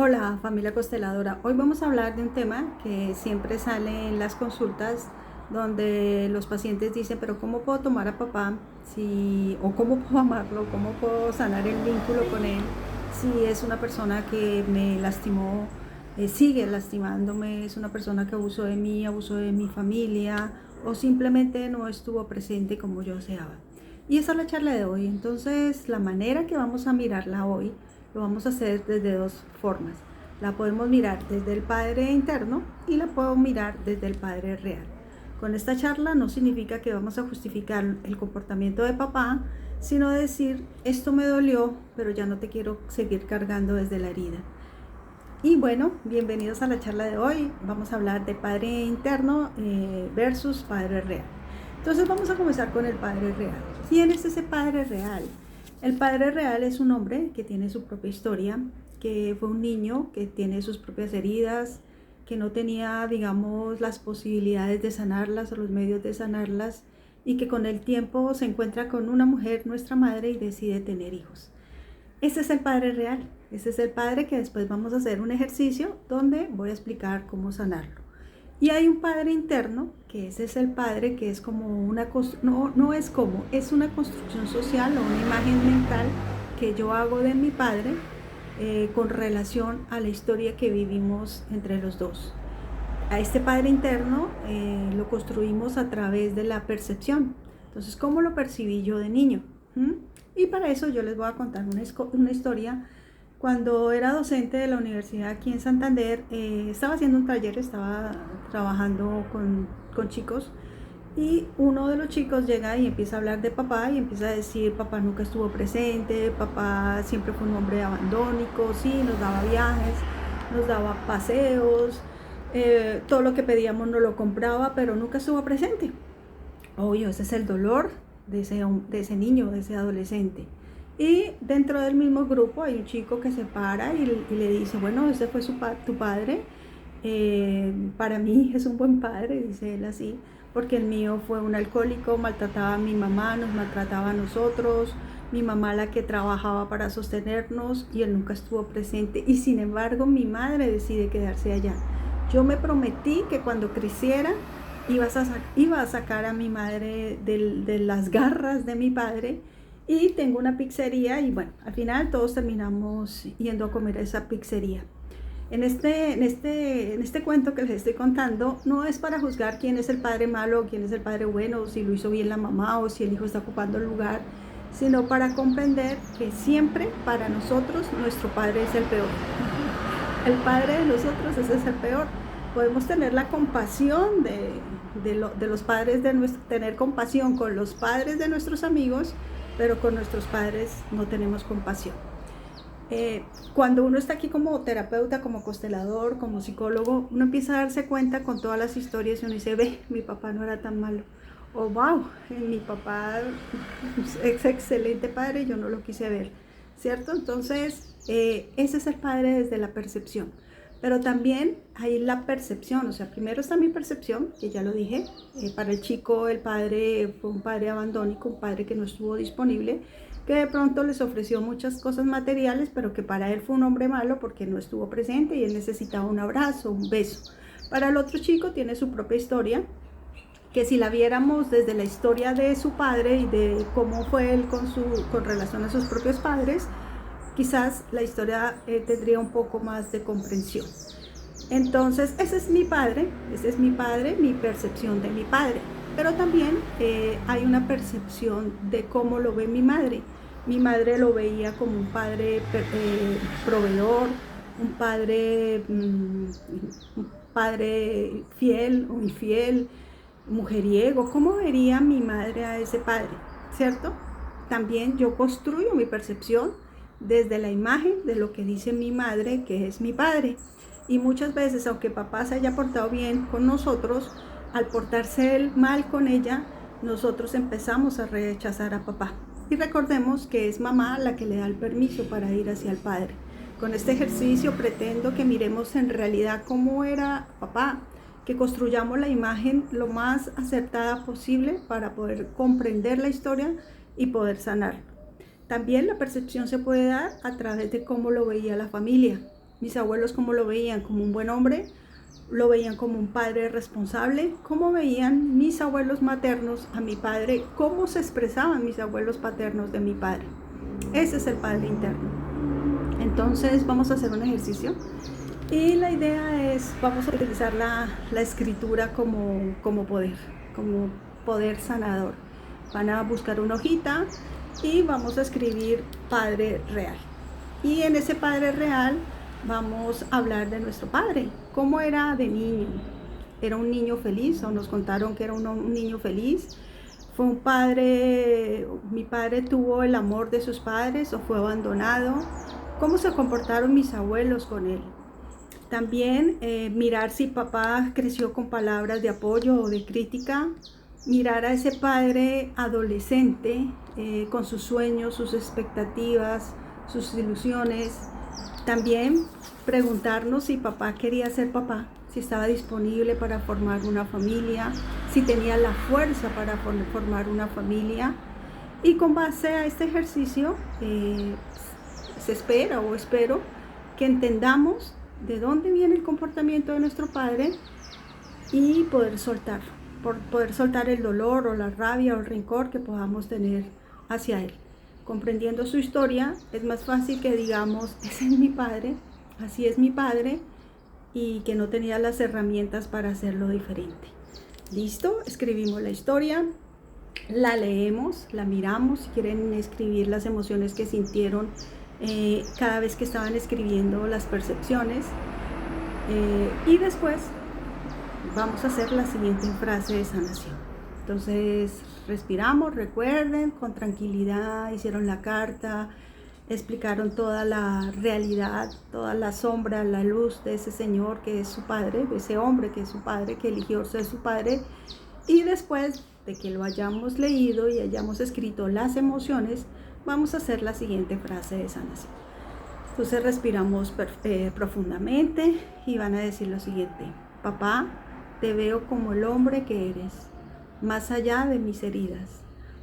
Hola familia consteladora, hoy vamos a hablar de un tema que siempre sale en las consultas donde los pacientes dicen, pero ¿cómo puedo tomar a papá? O ¿cómo puedo amarlo? ¿Cómo puedo sanar el vínculo con él si es una persona que me lastimó, sigue lastimándome, es una persona que abusó de mi familia o simplemente no estuvo presente como yo deseaba? Y esa es la charla de hoy. Entonces, la manera que vamos a mirarla hoy lo vamos a hacer desde dos formas. La podemos mirar desde el Padre interno y la puedo mirar desde el Padre real. Con esta charla no significa que vamos a justificar el comportamiento de papá, sino decir, esto me dolió, pero ya no te quiero seguir cargando desde la herida. Y bueno, bienvenidos a la charla de hoy. Vamos a hablar de Padre interno versus Padre real. Entonces vamos a comenzar con el Padre real. ¿Quién es ese Padre real? El Padre real es un hombre que tiene su propia historia, que fue un niño que tiene sus propias heridas, que no tenía, digamos, las posibilidades de sanarlas o los medios de sanarlas, y que con el tiempo se encuentra con una mujer, nuestra madre, y decide tener hijos. Ese es el Padre real, ese es el Padre que después vamos a hacer un ejercicio donde voy a explicar cómo sanarlo. Y hay un Padre interno, que ese es el Padre que es como es una construcción social o una imagen mental que yo hago de mi Padre con relación a la historia que vivimos entre los dos. A este Padre interno lo construimos a través de la percepción. Entonces, ¿cómo lo percibí yo de niño? Y para eso yo les voy a contar una historia. Cuando era docente de la universidad aquí en Santander, estaba haciendo un taller, estaba trabajando con chicos, y uno de los chicos llega y empieza a hablar de papá y empieza a decir, papá nunca estuvo presente, papá siempre fue un hombre abandónico, sí, nos daba viajes, nos daba paseos, todo lo que pedíamos nos lo compraba, pero nunca estuvo presente. Obvio, ese es el dolor de ese niño, de ese adolescente. Y dentro del mismo grupo hay un chico que se para y le dice, bueno, ese fue tu padre. Para mí es un buen padre, dice él así, porque el mío fue un alcohólico, maltrataba a mi mamá, nos maltrataba a nosotros, mi mamá la que trabajaba para sostenernos y él nunca estuvo presente. Y sin embargo mi madre decide quedarse allá. Yo me prometí que cuando creciera iba a sacar a mi madre de las garras de mi padre, y tengo una pizzería y bueno, al final todos terminamos yendo a comer a esa pizzería. En este cuento que les estoy contando no es para juzgar quién es el padre malo o quién es el padre bueno, o si lo hizo bien la mamá o si el hijo está ocupando el lugar, sino para comprender que siempre para nosotros nuestro padre es el peor. El padre de nosotros ese es el peor. Podemos tener la compasión de los padres tener compasión con los padres de nuestros amigos, pero con nuestros padres no tenemos compasión. Cuando uno está aquí como terapeuta, como constelador, como psicólogo, uno empieza a darse cuenta con todas las historias y uno dice, ve, mi papá no era tan malo. O wow, mi papá es excelente padre, yo no lo quise ver, ¿cierto? Entonces, ese es el padre desde la percepción. Pero también hay la percepción, o sea, primero está mi percepción, que ya lo dije, para el chico el padre fue un padre abandónico, un padre que no estuvo disponible, que de pronto les ofreció muchas cosas materiales, pero que para él fue un hombre malo porque no estuvo presente y él necesitaba un abrazo, un beso. Para el otro chico tiene su propia historia, que si la viéramos desde la historia de su padre y de cómo fue él con relación a sus propios padres, quizás la historia tendría un poco más de comprensión. Entonces, ese es mi padre, mi percepción de mi padre. Pero también hay una percepción de cómo lo ve mi madre. Mi madre lo veía como un padre proveedor, un padre fiel o infiel, mujeriego. ¿Cómo vería mi madre a ese padre? ¿Cierto? También yo construyo mi percepción desde la imagen de lo que dice mi madre, que es mi padre. Y muchas veces, aunque papá se haya portado bien con nosotros, al portarse él mal con ella, nosotros empezamos a rechazar a papá. Y recordemos que es mamá la que le da el permiso para ir hacia el padre. Con este ejercicio pretendo que miremos en realidad cómo era papá, que construyamos la imagen lo más acertada posible para poder comprender la historia y poder sanarlo. También la percepción se puede dar a través de cómo lo veía la familia. Mis abuelos, ¿cómo lo veían? ¿Como un buen hombre? ¿Lo veían como un padre responsable? ¿Cómo veían mis abuelos maternos a mi padre? ¿Cómo se expresaban mis abuelos paternos de mi padre? Ese es el padre interno. Entonces vamos a hacer un ejercicio y la idea es, vamos a utilizar la escritura como poder sanador. Van a buscar una hojita y vamos a escribir Padre Real. Y en ese Padre Real vamos a hablar de nuestro padre. ¿Cómo era de niño? ¿Era un niño feliz? ¿O nos contaron que era un niño feliz? ¿Fue un padre, mi padre tuvo el amor de sus padres o fue abandonado? ¿Cómo se comportaron mis abuelos con él? También mirar si papá creció con palabras de apoyo o de crítica. Mirar a ese padre adolescente con sus sueños, sus expectativas, sus ilusiones. También preguntarnos si papá quería ser papá, si estaba disponible para formar una familia, si tenía la fuerza para formar una familia. Y con base a este ejercicio se espera o espero que entendamos de dónde viene el comportamiento de nuestro padre y poder soltar el dolor o la rabia o el rencor que podamos tener hacia él. Comprendiendo su historia, es más fácil que digamos, ese es mi padre, así es mi padre, y que no tenía las herramientas para hacerlo diferente. ¿Listo? Escribimos la historia, la leemos, la miramos, si quieren escribir las emociones que sintieron cada vez que estaban escribiendo las percepciones, y después vamos a hacer la siguiente frase de sanación. Entonces respiramos, recuerden, con tranquilidad hicieron la carta, explicaron toda la realidad, toda la sombra, la luz de ese señor que es su padre, de ese hombre que es su padre, que eligió ser su padre. Y después de que lo hayamos leído y hayamos escrito las emociones, vamos a hacer la siguiente frase de sanación. Entonces respiramos profundamente y van a decir lo siguiente: papá, te veo como el hombre que eres, más allá de mis heridas,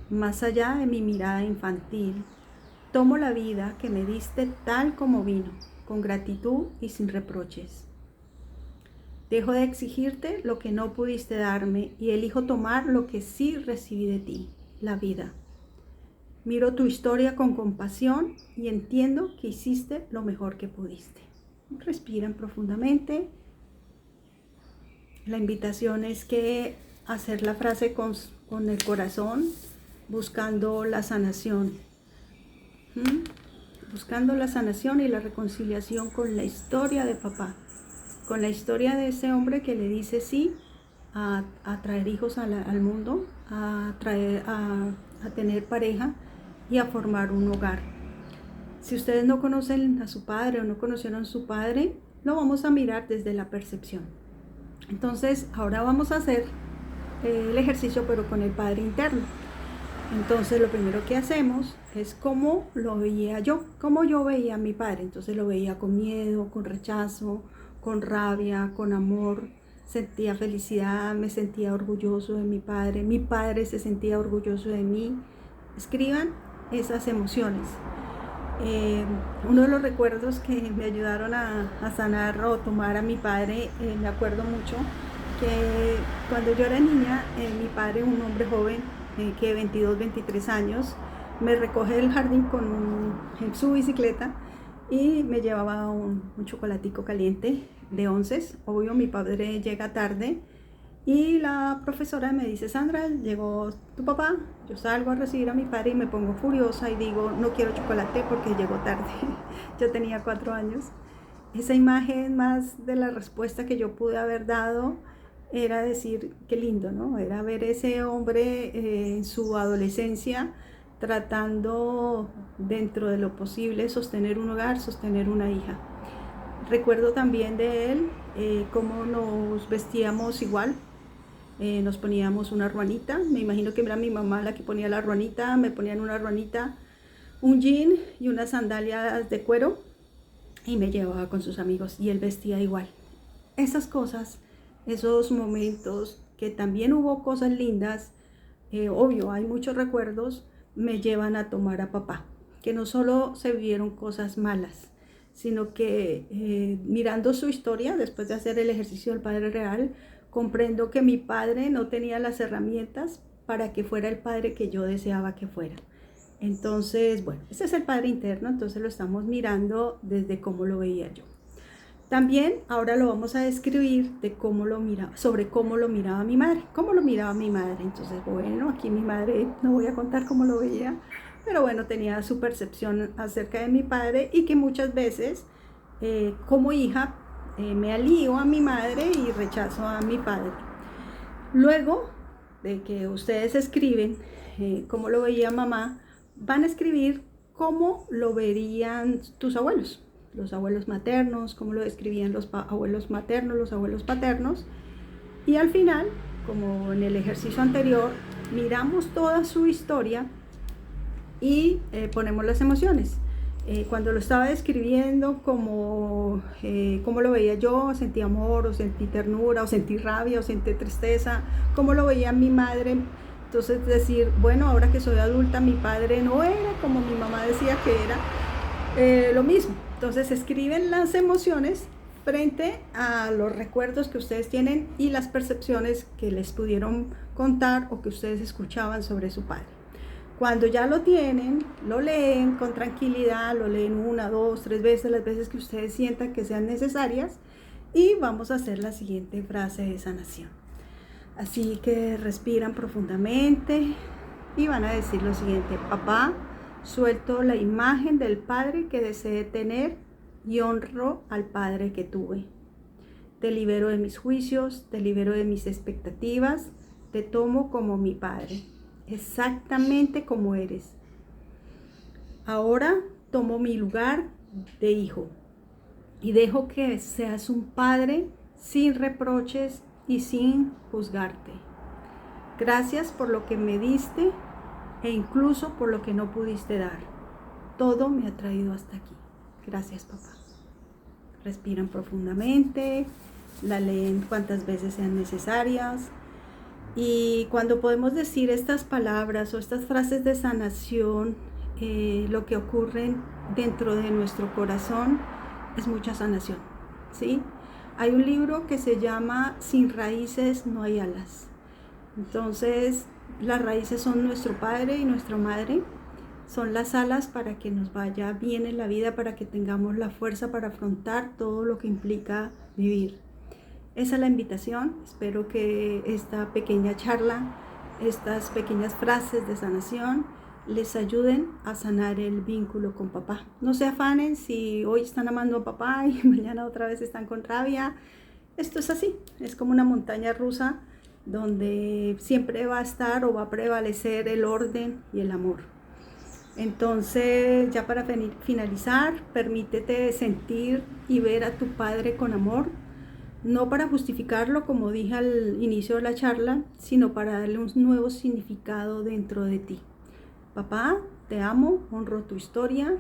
más allá de mi mirada infantil. Tomo la vida que me diste tal como vino, con gratitud y sin reproches. Dejo de exigirte lo que no pudiste darme y elijo tomar lo que sí recibí de ti, la vida. Miro tu historia con compasión y entiendo que hiciste lo mejor que pudiste. Respiran profundamente. La invitación es que hacer la frase con el corazón, buscando la sanación. Buscando la sanación y la reconciliación con la historia de papá, con la historia de ese hombre que le dice sí a traer hijos al mundo, a tener pareja y a formar un hogar. Si ustedes no conocen a su padre o no conocieron a su padre, lo vamos a mirar desde la percepción. Entonces ahora vamos a hacer el ejercicio pero con el padre interno. Entonces lo primero que hacemos es cómo lo veía yo, cómo yo veía a mi padre. Entonces lo veía con miedo, con rechazo, con rabia, con amor. Sentía felicidad, me sentía orgulloso de mi padre se sentía orgulloso de mí. Escriban esas emociones. Uno de los recuerdos que me ayudaron a sanar o tomar a mi padre, me acuerdo mucho que cuando yo era niña, mi padre, un hombre joven, que 22, 23 años, me recoge del jardín en su bicicleta y me llevaba un chocolatico caliente de onces. Obvio, mi padre llega tarde y la profesora me dice: Sandra, llegó tu papá. Yo salgo a recibir a mi padre y me pongo furiosa y digo: no quiero chocolate porque llegó tarde. Yo tenía 4 años. Esa imagen, más de la respuesta que yo pude haber dado, era decir, qué lindo, ¿no? Era ver ese hombre en su adolescencia tratando dentro de lo posible sostener un hogar, sostener una hija. Recuerdo también de él cómo nos vestíamos igual. Nos poníamos una ruanita, me imagino que era mi mamá la que ponía la ruanita, me ponían una ruanita, un jean y unas sandalias de cuero y me llevaba con sus amigos y él vestía igual. Esas cosas, esos momentos, que también hubo cosas lindas, obvio, hay muchos recuerdos, me llevan a tomar a papá, que no solo se vivieron cosas malas, sino que mirando su historia, después de hacer el ejercicio del Padre Real, comprendo que mi padre no tenía las herramientas para que fuera el padre que yo deseaba que fuera. Entonces, bueno, ese es el padre interno, entonces lo estamos mirando desde cómo lo veía yo. También ahora lo vamos a describir de cómo lo miraba, sobre cómo lo miraba mi madre, cómo lo miraba mi madre. Entonces, bueno, aquí mi madre, no voy a contar cómo lo veía, pero bueno, tenía su percepción acerca de mi padre y que muchas veces, como hija, me alío a mi madre y rechazo a mi padre. Luego de que ustedes escriben cómo lo veía mamá, van a escribir cómo lo verían tus abuelos, los abuelos maternos, cómo lo describían los abuelos maternos, los abuelos paternos. Y al final, como en el ejercicio anterior, miramos toda su historia y ponemos las emociones. Cuando lo estaba describiendo como lo veía yo, sentí amor, o sentí ternura, o sentí rabia, o sentí tristeza, cómo lo veía mi madre. Entonces decir, bueno, ahora que soy adulta, mi padre no era como mi mamá decía que era, lo mismo. Entonces escriben las emociones frente a los recuerdos que ustedes tienen y las percepciones que les pudieron contar o que ustedes escuchaban sobre su padre. Cuando ya lo tienen, lo leen con tranquilidad, lo leen 1, 2, 3 veces, las veces que ustedes sientan que sean necesarias, y vamos a hacer la siguiente frase de sanación. Así que respiran profundamente y van a decir lo siguiente: papá, suelto la imagen del padre que deseé tener y honro al padre que tuve. Te libero de mis juicios, te libero de mis expectativas, te tomo como mi padre, exactamente como eres. Ahora tomo mi lugar de hijo y dejo que seas un padre sin reproches y sin juzgarte. Gracias por lo que me diste e incluso por lo que no pudiste dar. Todo me ha traído hasta aquí. Gracias, papá. Respiran profundamente, la leen cuantas veces sean necesarias. Y cuando podemos decir estas palabras o estas frases de sanación, lo que ocurre dentro de nuestro corazón es mucha sanación, ¿sí? Hay un libro que se llama Sin raíces no hay alas. Entonces, las raíces son nuestro padre y nuestra madre, son las alas para que nos vaya bien en la vida, para que tengamos la fuerza para afrontar todo lo que implica vivir. Esa es la invitación. Espero que esta pequeña charla, estas pequeñas frases de sanación les ayuden a sanar el vínculo con papá. No se afanen si hoy están amando a papá y mañana otra vez están con rabia. Esto es así, es como una montaña rusa donde siempre va a estar o va a prevalecer el orden y el amor. Entonces, ya para finalizar, permítete sentir y ver a tu padre con amor, no para justificarlo, como dije al inicio de la charla, sino para darle un nuevo significado dentro de ti. Papá, te amo, honro tu historia,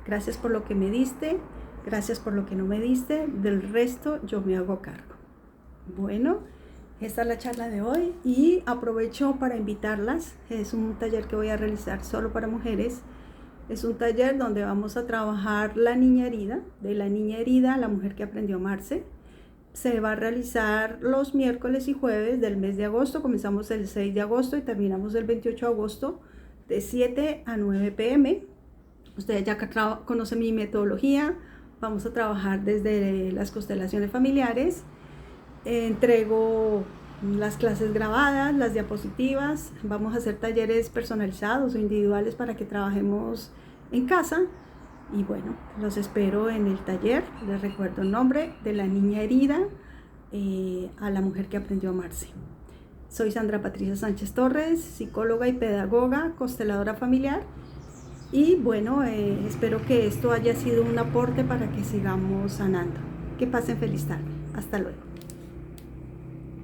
gracias por lo que me diste, gracias por lo que no me diste, del resto yo me hago cargo. Bueno, esta es la charla de hoy y aprovecho para invitarlas. Es un taller que voy a realizar solo para mujeres. Es un taller donde vamos a trabajar la niña herida, de la niña herida a la mujer que aprendió a amarse. Se va a realizar los miércoles y jueves del mes de agosto. Comenzamos el 6 de agosto y terminamos el 28 de agosto de 7 a 9 p.m. Ustedes ya conocen mi metodología. Vamos a trabajar desde las constelaciones familiares. Entrego las clases grabadas, las diapositivas. Vamos a hacer talleres personalizados o individuales para que trabajemos en casa. Y bueno, los espero en el taller. Les recuerdo el nombre: de la niña herida a la mujer que aprendió a amarse. Soy Sandra Patricia Sánchez Torres, psicóloga y pedagoga, consteladora familiar. Y bueno, espero que esto haya sido un aporte para que sigamos sanando. Que pasen feliz tarde. Hasta luego.